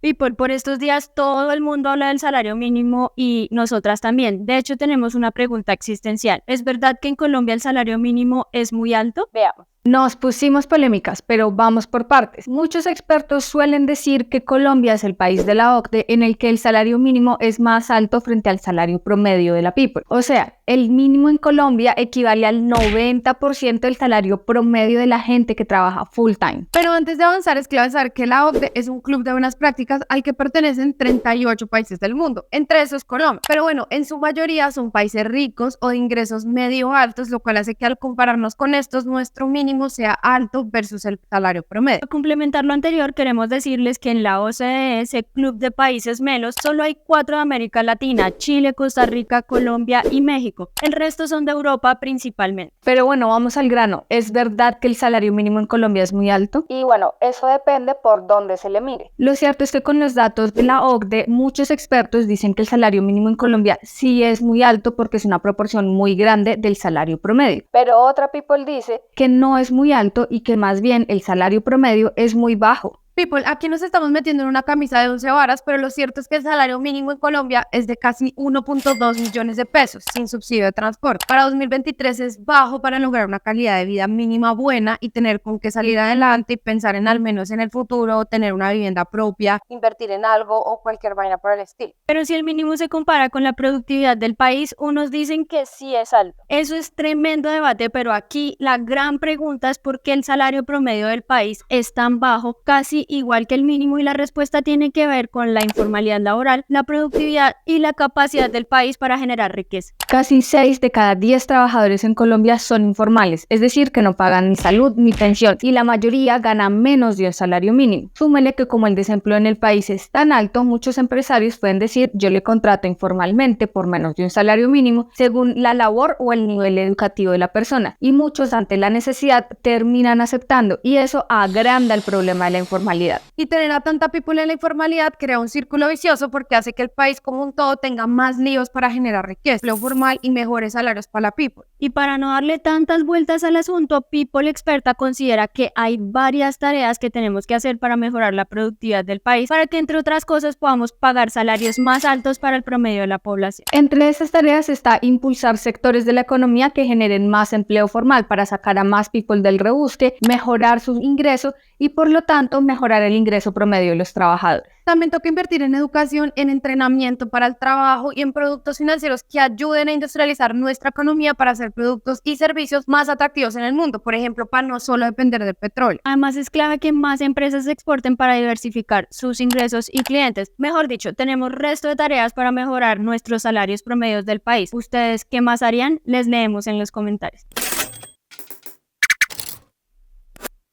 People, por estos días todo el mundo habla del salario mínimo y nosotras también. De hecho, tenemos una pregunta existencial. ¿Es verdad que en Colombia el salario mínimo es muy alto? Veamos. Nos pusimos polémicas, pero vamos por partes. Muchos expertos suelen decir que Colombia es el país de la OCDE en el que el salario mínimo es más alto frente al salario promedio de la People. O sea, el mínimo en Colombia equivale al 90% del salario promedio de la gente que trabaja full time. Pero antes de avanzar, es clave saber que la OCDE es un club de buenas prácticas al que pertenecen 38 países del mundo, entre esos Colombia. Pero bueno, en su mayoría son países ricos o de ingresos medio altos, lo cual hace que al compararnos con estos, nuestro mínimo sea alto versus el salario promedio. Para complementar lo anterior, queremos decirles que en la OCDE, ese club de países menos, solo hay 4 de América Latina: Chile, Costa Rica, Colombia y México. El resto son de Europa principalmente. Pero bueno, vamos al grano. ¿Es verdad que el salario mínimo en Colombia es muy alto? Y bueno, eso depende por dónde se le mire. Lo cierto es que con los datos de la OCDE, muchos expertos dicen que el salario mínimo en Colombia sí es muy alto porque es una proporción muy grande del salario promedio. Pero otra people dice que no es muy alto y que más bien el salario promedio es muy bajo. People, aquí nos estamos metiendo en una camisa de 11 varas, pero lo cierto es que el salario mínimo en Colombia es de casi 1.2 millones de pesos, sin subsidio de transporte. Para 2023 es bajo para lograr una calidad de vida mínima buena y tener con qué salir adelante y pensar en al menos en el futuro, tener una vivienda propia, invertir en algo o cualquier vaina por el estilo. Pero si el mínimo se compara con la productividad del país, unos dicen que sí es alto. Eso es tremendo debate, pero aquí la gran pregunta es por qué el salario promedio del país es tan bajo, casi igual que el mínimo, y la respuesta tiene que ver con la informalidad laboral, la productividad y la capacidad del país para generar riqueza. Casi 6 de cada 10 trabajadores en Colombia son informales, es decir, que no pagan ni salud ni pensión, y la mayoría gana menos de un salario mínimo. Súmele que como el desempleo en el país es tan alto, muchos empresarios pueden decir: yo le contrato informalmente por menos de un salario mínimo, según la labor o el nivel educativo de la persona, y muchos ante la necesidad terminan aceptando, y eso agranda el problema de la informalidad. Y tener a tanta people en la informalidad crea un círculo vicioso porque hace que el país como un todo tenga más líos para generar riqueza, empleo formal y mejores salarios para la people. Y para no darle tantas vueltas al asunto, People Experta considera que hay varias tareas que tenemos que hacer para mejorar la productividad del país, para que entre otras cosas podamos pagar salarios más altos para el promedio de la población. Entre esas tareas está impulsar sectores de la economía que generen más empleo formal para sacar a más people del rebusque, mejorar sus ingresos y por lo tanto mejorar el ingreso promedio de los trabajadores. También toca invertir en educación, en entrenamiento para el trabajo y en productos financieros que ayuden a industrializar nuestra economía para hacer productos y servicios más atractivos en el mundo, por ejemplo, para no solo depender del petróleo. Además, es clave que más empresas exporten para diversificar sus ingresos y clientes. Mejor dicho, tenemos resto de tareas para mejorar nuestros salarios promedios del país. ¿Ustedes qué más harían? Les leemos en los comentarios.